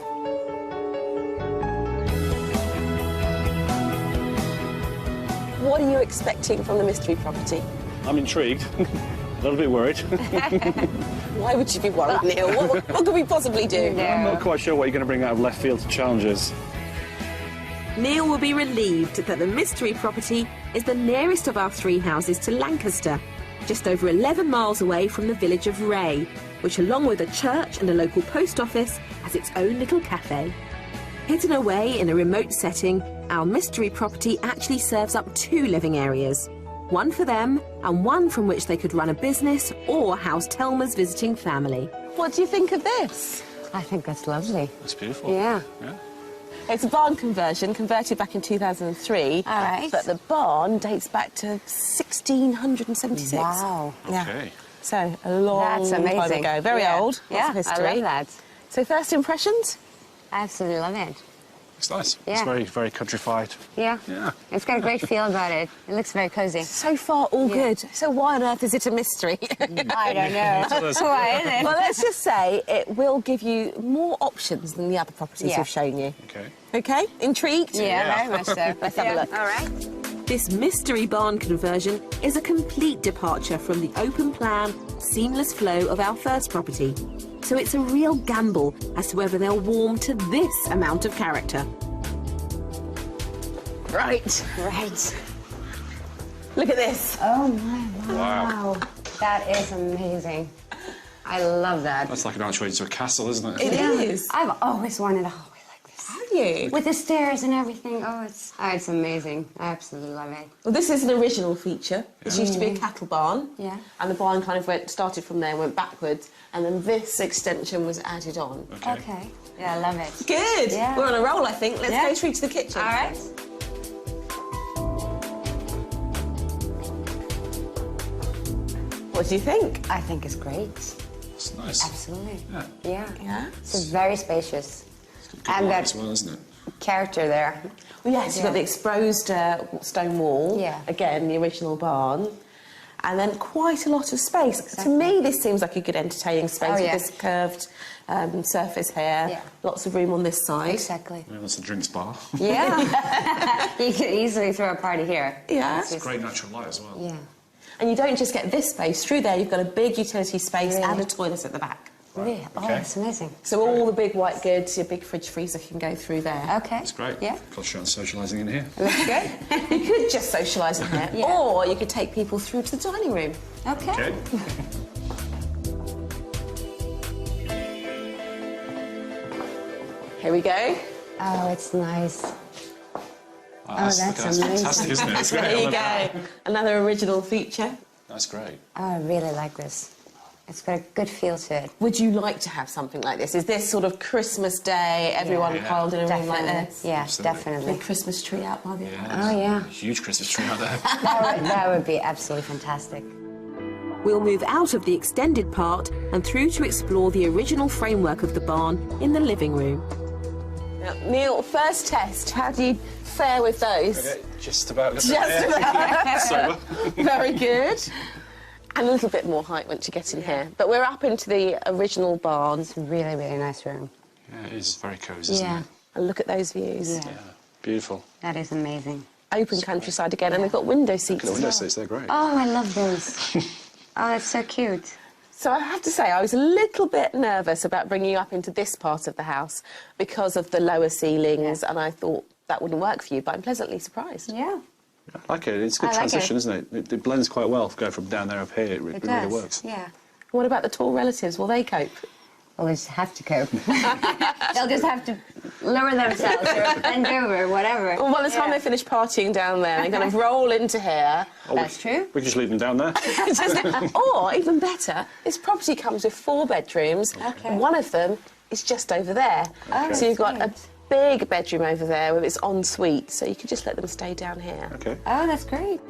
Speaker 6: What are you expecting from the mystery property?
Speaker 3: I'm intrigued. A little bit worried.
Speaker 6: Why would you be worried, Neil? What could we possibly do?
Speaker 3: I'm not quite sure what you're going to bring out of left field to challenge us.
Speaker 1: Neil will be relieved that the mystery property is the nearest of our 3 houses to Lancaster, just over 11 miles away from the village of Ray, which along with a church and a local post office has its own little cafe. Hidden away in a remote setting, our mystery property actually serves up 2 living areas. One for them and one from which they could run a business or house Telma's visiting family.
Speaker 6: What do you think of this?
Speaker 2: I think that's lovely.
Speaker 3: That's beautiful.
Speaker 2: Yeah.
Speaker 6: It's a barn conversion, converted back in 2003.
Speaker 2: All right.
Speaker 6: But the barn dates back to 1676.
Speaker 2: Wow.
Speaker 6: Yeah.
Speaker 3: Okay.
Speaker 6: So, a long
Speaker 2: That's
Speaker 6: time
Speaker 2: amazing.
Speaker 6: ago. Very
Speaker 2: Yeah.
Speaker 6: old.
Speaker 2: Yeah,
Speaker 6: Lots of history.
Speaker 2: I love that.
Speaker 6: So, first impressions?
Speaker 2: I absolutely love it.
Speaker 3: It's nice.
Speaker 2: Yeah.
Speaker 3: It's very, very countrified.
Speaker 2: Yeah.
Speaker 3: Yeah.
Speaker 2: It's got a great feel about it. It looks very cozy.
Speaker 6: So far, all good. So, why on earth is it a mystery?
Speaker 2: I don't know. Why is it?
Speaker 6: Well, let's just say it will give you more options than the other properties
Speaker 2: Yeah.
Speaker 6: we've shown you.
Speaker 3: Okay.
Speaker 6: OK? Intrigued?
Speaker 2: Yeah, very much so.
Speaker 6: Let's have a look.
Speaker 2: All right.
Speaker 1: This mystery barn conversion is a complete departure from the open plan, seamless flow of our first property. So it's a real gamble as to whether they'll warm to this amount of character.
Speaker 6: Right.
Speaker 2: Right.
Speaker 6: Look at this.
Speaker 2: Oh, my
Speaker 3: Wow.
Speaker 2: That is amazing. I love that.
Speaker 3: That's like an archway into a castle, isn't it?
Speaker 6: It is.
Speaker 2: I've always wanted a hallway like this.
Speaker 6: Have you?
Speaker 2: With the stairs and everything. Oh, it's amazing. I absolutely love it.
Speaker 6: Well, this is an original feature. This used to be a cattle barn.
Speaker 2: Yeah.
Speaker 6: And the barn kind of started from there and went backwards. And then this extension was added on.
Speaker 2: Okay. Yeah, I love it.
Speaker 6: Good.
Speaker 2: Yeah.
Speaker 6: We're on a roll, I think. Let's
Speaker 2: Yeah.
Speaker 6: go through to the kitchen.
Speaker 2: All right.
Speaker 6: What do you think?
Speaker 2: I think it's great.
Speaker 3: It's nice.
Speaker 2: Absolutely.
Speaker 3: Yeah.
Speaker 6: Yeah.
Speaker 2: It's very spacious.
Speaker 3: Good light as well, isn't it?
Speaker 2: Character there.
Speaker 6: Well, yes, you've got the exposed stone wall.
Speaker 2: Yeah.
Speaker 6: Again, the original barn. And then quite a lot of space.
Speaker 2: Exactly.
Speaker 6: To me, this seems like a good entertaining space
Speaker 2: Oh, yeah.
Speaker 6: with this curved surface here.
Speaker 2: Yeah.
Speaker 6: Lots of room on this side.
Speaker 2: Exactly.
Speaker 3: Yeah, that's a drinks bar.
Speaker 2: Yeah. You could easily throw a party here.
Speaker 6: Yeah.
Speaker 2: It's just-
Speaker 3: Great natural light as well.
Speaker 2: Yeah.
Speaker 6: And you don't just get this space. Through there, you've got a big utility space
Speaker 2: Really?
Speaker 6: and a toilet at the back.
Speaker 2: Really? Oh,
Speaker 3: Okay.
Speaker 2: that's amazing.
Speaker 6: So all the big white goods, your big fridge freezer can go through there.
Speaker 2: Okay.
Speaker 3: It's great.
Speaker 2: Yeah.
Speaker 3: Concentrate on socialising in here.
Speaker 2: Looks good.
Speaker 6: You could just socialise in here,
Speaker 2: Yeah.
Speaker 6: or you could take people through to the dining room.
Speaker 2: Okay.
Speaker 3: Okay.
Speaker 6: Here we go.
Speaker 2: Oh, it's nice. that's
Speaker 3: that's
Speaker 2: amazing.
Speaker 3: fantastic, isn't it? It's great.
Speaker 6: There
Speaker 3: I
Speaker 6: you
Speaker 3: love that.
Speaker 6: go. Another original feature.
Speaker 3: That's great.
Speaker 2: Oh, I really like this. It's got a good feel to it.
Speaker 6: Would you like to have something like this? Is this sort of Christmas Day, everyone
Speaker 3: Yeah.
Speaker 6: piled in a room like
Speaker 2: Definitely.
Speaker 6: this?
Speaker 2: Yeah,
Speaker 3: Absolutely.
Speaker 2: definitely.
Speaker 6: Big Christmas tree out by the end.
Speaker 2: Oh, yeah.
Speaker 3: Huge Christmas tree out there.
Speaker 2: That would be absolutely fantastic.
Speaker 1: We'll move out of the extended part and through to explore the original framework of the barn in the living room.
Speaker 6: Now, Neil, first test. How do you fare with those?
Speaker 3: Okay, just about.
Speaker 6: Just about.
Speaker 3: Sober.
Speaker 6: Very good. And a little bit more height once you get in here. But we're up into the original barn.
Speaker 2: It's a really, really nice room.
Speaker 3: Yeah, it is very cosy, isn't
Speaker 2: Yeah.
Speaker 3: it?
Speaker 6: And look at those views.
Speaker 2: Yeah.
Speaker 3: Yeah. Beautiful.
Speaker 2: That is amazing.
Speaker 6: Open countryside again, and they've got window seats
Speaker 3: Look at the
Speaker 6: as
Speaker 3: window
Speaker 6: well.
Speaker 3: seats, they're great.
Speaker 2: Oh, I love those. Oh, that's so cute.
Speaker 6: So I have to say, I was a little bit nervous about bringing you up into this part of the house because of the lower ceilings, and I thought that wouldn't work for you, but I'm pleasantly surprised.
Speaker 2: Yeah.
Speaker 3: I like it. It's a good
Speaker 2: I like
Speaker 3: transition,
Speaker 2: it.
Speaker 3: isn't it? It blends quite well going from down there up here. It
Speaker 2: It
Speaker 3: really
Speaker 2: does.
Speaker 3: works.
Speaker 2: Yeah.
Speaker 6: What about the tall relatives? Will they cope?
Speaker 2: Well, they just have to cope. They'll just have to lower themselves or bend over, whatever.
Speaker 6: Well, by the time they finish partying down there, they kind of roll into here.
Speaker 2: That's true.
Speaker 3: We can just leave them down there.
Speaker 6: Or, even better, this property comes with 4 bedrooms.
Speaker 2: Okay.
Speaker 6: One of them is just over there.
Speaker 2: Oh,
Speaker 6: So you've got a
Speaker 2: that's
Speaker 6: big bedroom over there with its ensuite, so you could just let them stay down here.
Speaker 3: Okay.
Speaker 2: Oh, that's great.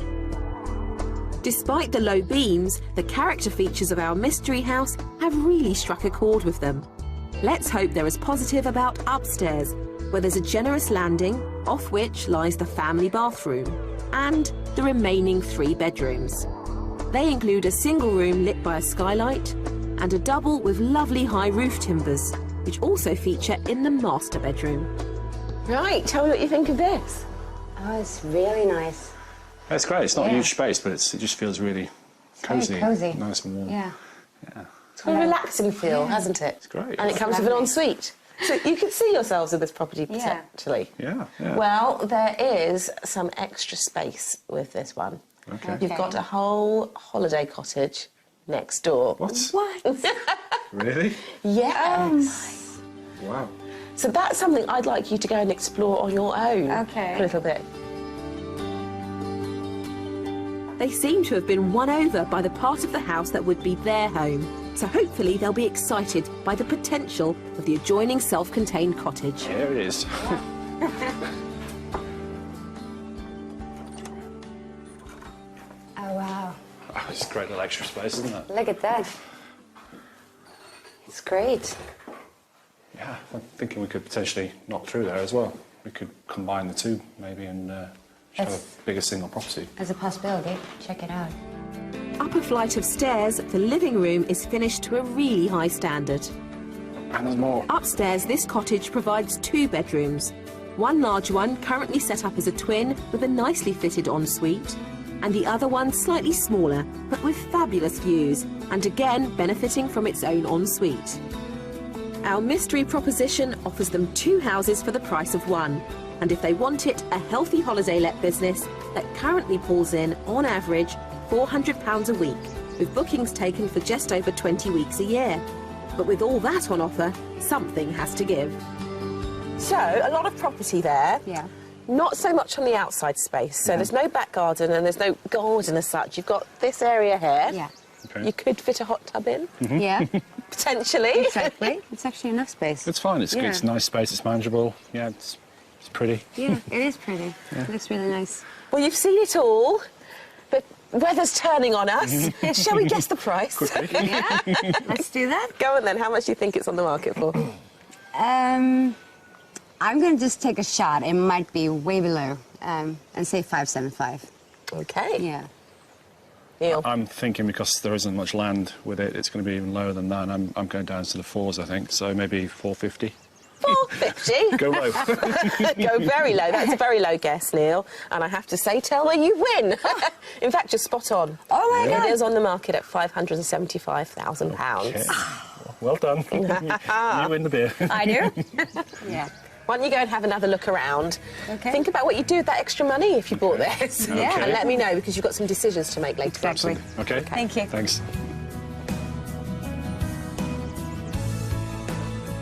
Speaker 1: Despite the low beams, the character features of our mystery house have really struck a chord with them. Let's hope they're as positive about upstairs, where there's a generous landing, off which lies the family bathroom, and the remaining 3 bedrooms. They include a single room lit by a skylight and a double with lovely high roof timbers, which also feature in the master bedroom.
Speaker 6: Right, tell me what you think of this.
Speaker 2: Oh, it's really nice.
Speaker 3: It's great. It's not a
Speaker 2: Yeah.
Speaker 3: huge space, but it just feels really
Speaker 2: very
Speaker 3: cosy.
Speaker 2: cosy.
Speaker 3: Nice and warm.
Speaker 2: Yeah.
Speaker 6: It's got a relaxing feel, hasn't it? It's
Speaker 3: great.
Speaker 6: And it comes with an ensuite. So you could see yourselves in this property
Speaker 2: Yeah.
Speaker 6: potentially.
Speaker 3: Yeah, yeah.
Speaker 6: Well, there is some extra space with this one.
Speaker 3: Okay.
Speaker 6: You've got a whole holiday cottage next door.
Speaker 3: What?
Speaker 6: What?
Speaker 3: Really?
Speaker 6: Yes.
Speaker 3: Wow.
Speaker 6: So that's something I'd like you to go and explore on your own.
Speaker 2: Okay.
Speaker 6: A little bit.
Speaker 1: They seem to have been won over by the part of the house that would be their home, so hopefully they'll be excited by the potential of the adjoining self-contained cottage.
Speaker 3: Here it is.
Speaker 2: Oh, wow.
Speaker 3: Oh, it's a great little extra space, isn't it?
Speaker 2: Look at that. It's great.
Speaker 3: Yeah, I'm thinking we could potentially knock through there as well. We could combine the two, maybe, and just have
Speaker 2: That's-
Speaker 3: a bigger single property.
Speaker 2: As a possibility. Check it out.
Speaker 1: Up a flight of stairs, the living room is finished to a really high standard.
Speaker 3: And there's more.
Speaker 1: Upstairs, this cottage provides 2 bedrooms. One large one currently set up as a twin with a nicely fitted ensuite, and the other one slightly smaller but with fabulous views, and again benefiting from its own ensuite. Our mystery proposition offers them 2 houses for the price of 1, and if they want it, a healthy holiday let business that currently pulls in, on average, £400 a week, with bookings taken for just over 20 weeks a year. But with all that on offer, something has to give.
Speaker 6: So, a lot of property there.
Speaker 2: Yeah.
Speaker 6: Not so much on the outside space. So there's no back garden and there's no garden as such. You've got this area here.
Speaker 2: Yeah.
Speaker 3: Okay.
Speaker 6: You could fit a hot tub in,
Speaker 2: Yeah.
Speaker 6: potentially.
Speaker 2: Exactly. It's actually enough space.
Speaker 3: It's fine. It's good.
Speaker 2: Yeah.
Speaker 3: It's a nice space. It's manageable. Yeah, it's pretty.
Speaker 2: Yeah, it is pretty. It looks really nice.
Speaker 6: Well, you've seen it all, but weather's turning on us. Shall we guess the price?
Speaker 2: Yeah, let's do that.
Speaker 6: Go on then, how much do you think it's on the market for?
Speaker 2: I'm going to just take a shot. It might be way below, and say 575.
Speaker 6: Okay.
Speaker 2: Yeah.
Speaker 6: Neil?
Speaker 4: I'm thinking because there isn't much land with it, it's going to be even lower than that, and I'm going down to the 4s, I think, so maybe 450.
Speaker 6: 450?
Speaker 4: Go low.
Speaker 6: Go very low. That's a very low guess, Neil. And I have to say, Telma, you win. In fact, you're spot on.
Speaker 2: Oh, my God.
Speaker 6: It is on the market at £575,000.
Speaker 4: Okay. Well done. You win the beer.
Speaker 2: I do? Yeah.
Speaker 6: Why don't you go and have another look around?
Speaker 2: Okay.
Speaker 6: Think about what you'd do with that extra money if you bought this.
Speaker 2: Yeah.
Speaker 6: And let me know, because you've got some decisions to make later.
Speaker 2: Exactly.
Speaker 4: Okay.
Speaker 2: Thank you.
Speaker 4: Thanks.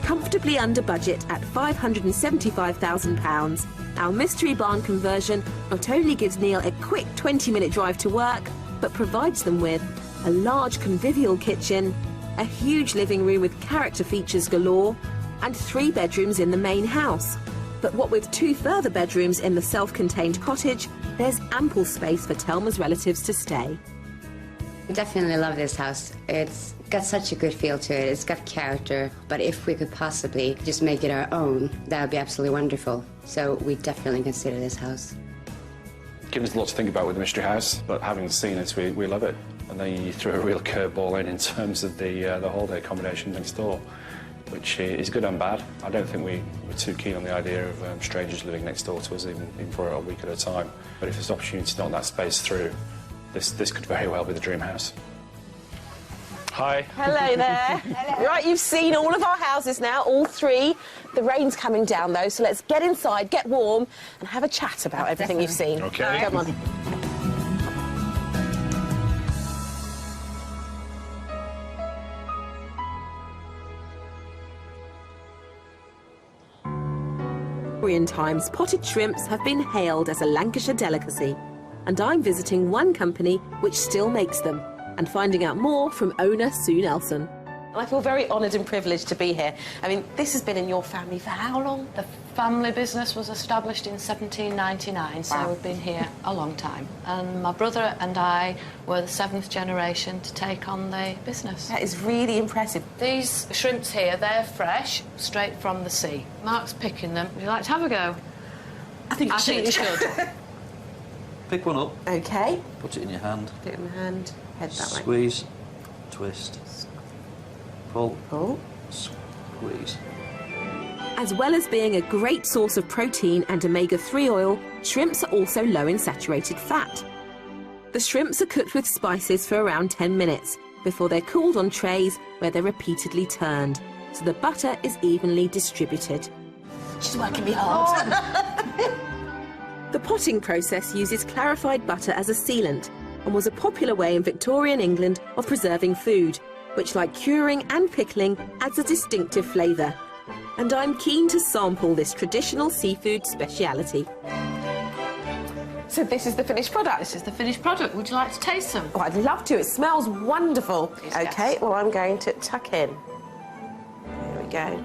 Speaker 1: Comfortably under budget at £575,000, our mystery barn conversion not only gives Neil a quick 20-minute drive to work, but provides them with a large convivial kitchen, a huge living room with character features galore, and 3 bedrooms in the main house. But what with 2 further bedrooms in the self-contained cottage, there's ample space for Telma's relatives to stay.
Speaker 2: I definitely love this house. It's got such a good feel to it. It's got character. But if we could possibly just make it our own, that would be absolutely wonderful. So we definitely consider this house.
Speaker 3: Given us a lot to think about with the Mystery House, but having seen it, we love it. And then you threw a real curveball in terms of the holiday accommodation next door, which is good and bad. I don't think we're too keen on the idea of strangers living next door to us, even for a week at a time. But if there's an opportunity to knock that space through, this could very well be the dream house. Hi.
Speaker 6: Hello there. Hello. Right, you've seen all of our houses now, all 3. The rain's coming down, though, so let's get inside, get warm, and have a chat about everything you've seen.
Speaker 3: OK.
Speaker 6: Come on.
Speaker 1: Victorian times, potted shrimps have been hailed as a Lancashire delicacy, and I'm visiting one company which still makes them, and finding out more from owner Sue Nelson.
Speaker 6: I feel very honoured and privileged to be here. I mean, this has been in your family for how long?
Speaker 7: The family business was established in 1799, so we've been here a long time. And my brother and I were the 7th generation to take on the business.
Speaker 6: That is really impressive.
Speaker 7: These shrimps here, they're fresh, straight from the sea. Mark's picking them. Would you like to have a go?
Speaker 6: I think
Speaker 7: you should.
Speaker 8: Pick one up,
Speaker 6: OK.
Speaker 8: put it in your hand,
Speaker 6: Put it in my hand, head that way.
Speaker 8: squeeze, twist, pull,
Speaker 6: Oh.
Speaker 8: squeeze.
Speaker 1: As well as being a great source of protein and omega-3 oil, shrimps are also low in saturated fat. The shrimps are cooked with spices for around 10 minutes before they're cooled on trays where they're repeatedly turned, so the butter is evenly distributed.
Speaker 6: She's working me hard.
Speaker 1: The potting process uses clarified butter as a sealant and was a popular way in Victorian England of preserving food, which, like curing and pickling, adds a distinctive flavour. And I'm keen to sample this traditional seafood speciality.
Speaker 6: So this is the finished product?
Speaker 7: This is the finished product. Would you like to taste some?
Speaker 6: Oh, I'd love to. It smells wonderful.
Speaker 7: Yes,
Speaker 6: OK,
Speaker 7: yes.
Speaker 6: well, I'm going to tuck in. There we go.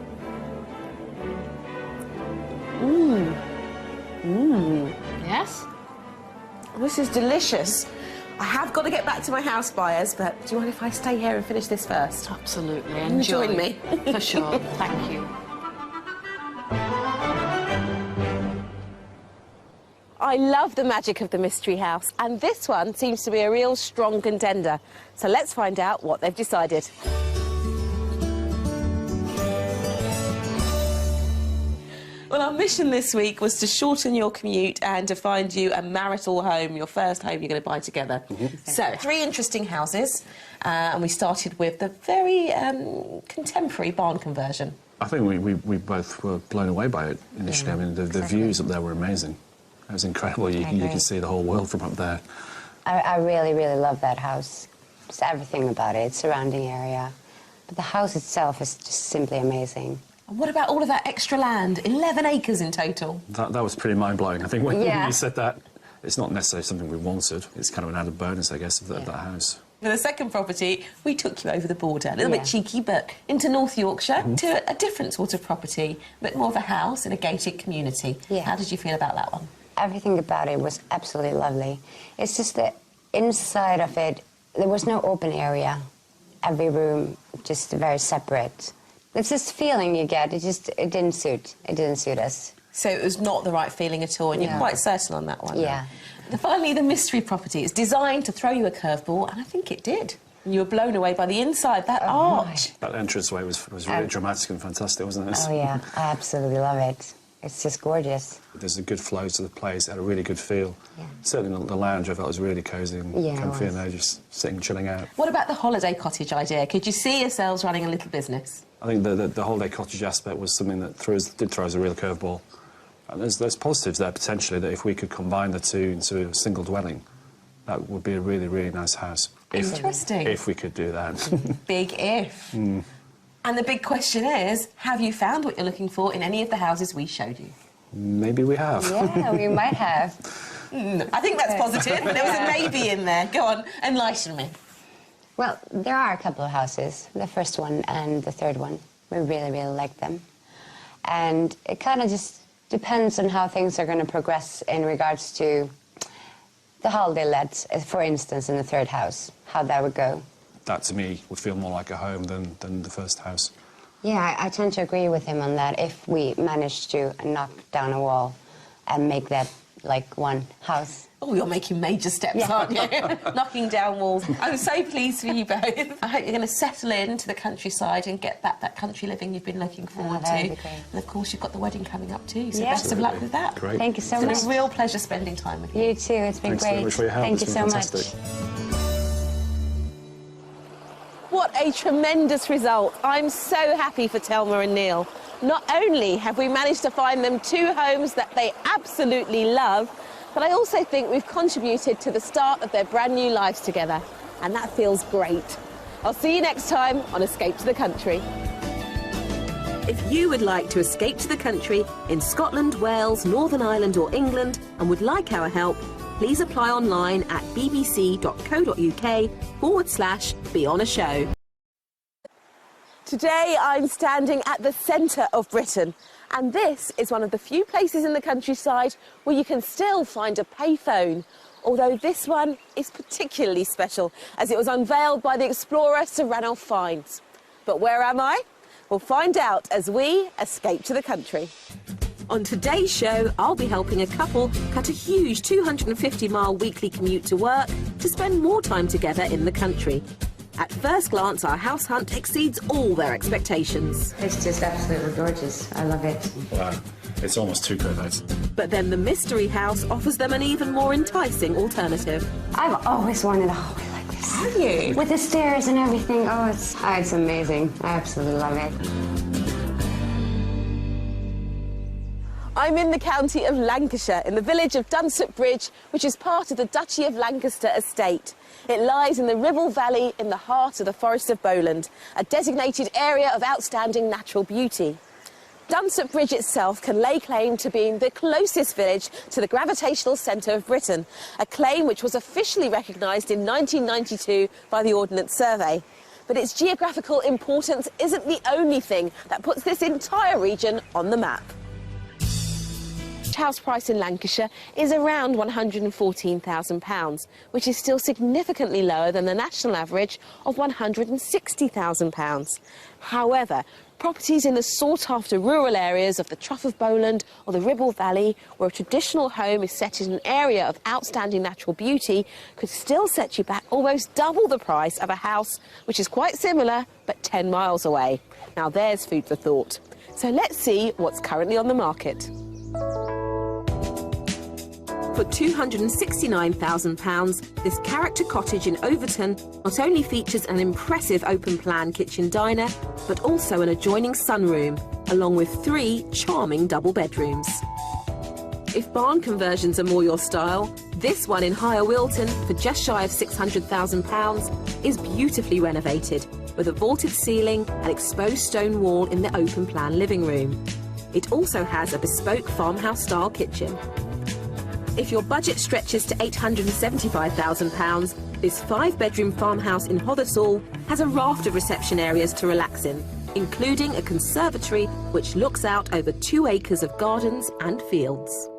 Speaker 7: Yes?
Speaker 6: This is delicious. I have got to get back to my house buyers, but do you mind if I stay here and finish this first?
Speaker 7: Absolutely.
Speaker 6: You
Speaker 7: Enjoy.
Speaker 6: join me.
Speaker 7: For sure. Thank you.
Speaker 6: I love the magic of the Mystery House, and this one seems to be a real strong contender. So let's find out what they've decided. Well, our mission this week was to shorten your commute and to find you a marital home, your first home you're going to buy together. So, 3 interesting houses, and we started with the very contemporary barn conversion.
Speaker 3: I think we both were blown away by it initially. I mean, the views up there were amazing. It was incredible. You can see the whole world from up there.
Speaker 2: I really, really love that house. Just everything about it, surrounding area. But the house itself is just simply amazing.
Speaker 6: And what about all of that extra land? 11 acres in total.
Speaker 3: That was pretty mind-blowing. I think when
Speaker 2: Yeah.
Speaker 3: you said that, it's not necessarily something we wanted. It's kind of an added bonus, I guess, of that house.
Speaker 6: For the second property, we took you over the border, a little bit cheeky, but into North Yorkshire, to a different sort of property, a bit more of a house in a gated community.
Speaker 2: Yeah.
Speaker 6: How did you feel about that one?
Speaker 2: Everything about it was absolutely lovely. It's just that inside of it, there was no open area. Every room just very separate. It's this feeling you get. It didn't suit. It didn't suit us.
Speaker 6: So it was not the right feeling at all, and you're quite certain on that one.
Speaker 2: Yeah.
Speaker 6: Finally, the mystery property is designed to throw you a curveball, and I think it did. And you were blown away by the inside, that arch.
Speaker 4: That entranceway was really dramatic and fantastic, wasn't it?
Speaker 2: Oh, yeah. I absolutely love it. It's just gorgeous.
Speaker 4: There's a good flow to the place, it had a really good feel.
Speaker 2: Yeah.
Speaker 4: Certainly the lounge, I felt was really cosy and comfy, and just sitting, chilling out.
Speaker 6: What about the holiday cottage idea? Could you see yourselves running a little business?
Speaker 4: I think the holiday cottage aspect was something that did throw us a real curveball. And there's positives there, potentially, that if we could combine the two into a single dwelling, that would be a really, really nice house.
Speaker 6: Interesting.
Speaker 4: If we could do that.
Speaker 6: Big if. And the big question is, have you found what you're looking for in any of the houses we showed you?
Speaker 4: Maybe we have.
Speaker 2: Yeah, we might have.
Speaker 6: I think that's positive. There was a maybe in there. Go on, enlighten me.
Speaker 2: Well, there are a couple of houses, the first one and the third one. We really, really like them. And it kind of just depends on how things are going to progress in regards to the holiday lets, for instance, in the third house, how that would go.
Speaker 4: That, to me, would feel more like a home than the first house.
Speaker 2: Yeah, I tend to agree with him on that. If we manage to knock down a wall and make that, like, one house.
Speaker 6: Oh, you're making major steps, aren't you? Knocking down walls. I'm so pleased for you both. I hope you're going to settle into the countryside and get back that country living you've been looking forward to.
Speaker 2: That'd be great.
Speaker 6: And, of course, you've got the wedding coming up too, so
Speaker 2: Yeah.
Speaker 6: best of luck with that.
Speaker 4: Great.
Speaker 2: Thank you so
Speaker 6: It's
Speaker 2: much.
Speaker 6: been a real pleasure spending time with you.
Speaker 2: You too, it's been
Speaker 4: Thanks
Speaker 2: great.
Speaker 4: very much for your help.
Speaker 2: Thank you
Speaker 4: It's
Speaker 2: so
Speaker 4: been
Speaker 2: much.
Speaker 4: fantastic.
Speaker 6: What a tremendous result. I'm so happy for Telma and Neil. Not only have we managed to find them two homes that they absolutely love, but I also think we've contributed to the start of their brand new lives together. And that feels great. I'll see you next time on Escape to the Country.
Speaker 1: If you would like to escape to the country in Scotland, Wales, Northern Ireland or England and would like our help, please apply online at bbc.co.uk/beonashow.
Speaker 6: Today I'm standing at the centre of Britain, and this is one of the few places in the countryside where you can still find a payphone. Although this one is particularly special as it was unveiled by the explorer Sir Ranulph Fiennes. But where am I? We'll find out as we escape to the country.
Speaker 1: On today's show, I'll be helping a couple cut a huge 250-mile weekly commute to work to spend more time together in the country. At first glance, our house hunt exceeds all their expectations.
Speaker 2: It's just absolutely gorgeous. I love it.
Speaker 4: Wow. It's almost too perfect.
Speaker 1: But then the mystery house offers them an even more enticing alternative.
Speaker 2: I've always wanted a hallway like this.
Speaker 6: Have you?
Speaker 2: With the stairs and everything. Oh, it's amazing. I absolutely love it.
Speaker 6: I'm in the county of Lancashire, in the village of Dunsop Bridge, which is part of the Duchy of Lancaster estate. It lies in the Ribble Valley in the heart of the Forest of Bowland, a designated area of outstanding natural beauty. Dunsop Bridge itself can lay claim to being the closest village to the gravitational centre of Britain, a claim which was officially recognised in 1992 by the Ordnance Survey. But its geographical importance isn't the only thing that puts this entire region on the map. House price in Lancashire is around £114,000, which is still significantly lower than the national average of £160,000. However, properties in the sought-after rural areas of the Trough of Bowland or the Ribble Valley, where a traditional home is set in an area of outstanding natural beauty, could still set you back almost double the price of a house which is quite similar but 10 miles away. Now there's food for thought. So let's see what's currently on the market.
Speaker 1: For £269,000, this character cottage in Overton not only features an impressive open-plan kitchen diner, but also an adjoining sunroom, along with 3 charming double bedrooms. If barn conversions are more your style, this one in Higher Wilton, for just shy of £600,000, is beautifully renovated, with a vaulted ceiling and exposed stone wall in the open-plan living room. It also has a bespoke farmhouse-style kitchen. If your budget stretches to £875,000, this 5-bedroom farmhouse in Hothersall has a raft of reception areas to relax in, including a conservatory which looks out over 2 acres of gardens and fields.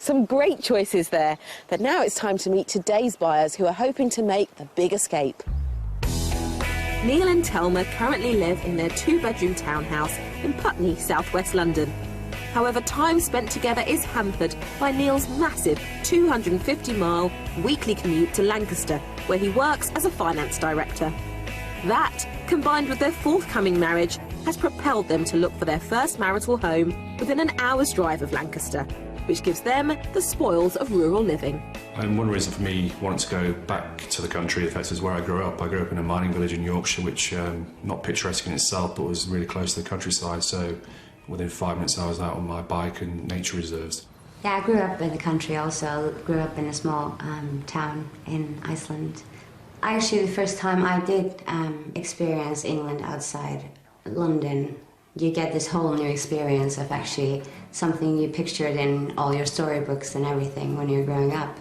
Speaker 6: Some great choices there. But now it's time to meet today's buyers who are hoping to make the big escape.
Speaker 1: Neil and Telma currently live in their two-bedroom townhouse in Putney, southwest London. However, time spent together is hampered by Neil's massive 250-mile weekly commute to Lancaster, where he works as a finance director. That, combined with their forthcoming marriage, has propelled them to look for their first marital home within an hour's drive of Lancaster, which gives them the spoils of rural living.
Speaker 3: And one reason for me wanting to go back to the country, in fact, is where I grew up. I grew up in a mining village in Yorkshire, which not picturesque in itself, but was really close to the countryside. So within 5 minutes, I was out on my bike and nature reserves.
Speaker 2: Yeah, I grew up in the country also. Grew up in a small town in Iceland. Actually, the first time I did experience England outside London, you get this whole new experience of actually something you pictured in all your storybooks and everything when you're growing up.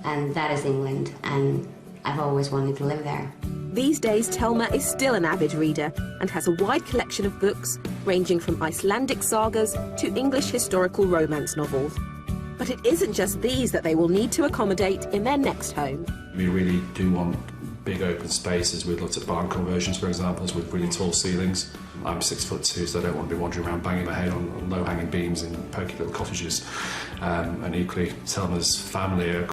Speaker 2: And that is England, and I've always wanted to live there.
Speaker 1: These days, Telma is still an avid reader and has a wide collection of books ranging from Icelandic sagas to English historical romance novels. But it isn't just these that they will need to accommodate in their next home.
Speaker 3: We really do want big open spaces. We've looked at barn conversions, for example, with really tall ceilings. I'm 6'2", so I don't want to be wandering around banging my head on low-hanging beams in poky little cottages. And equally, Telma's family are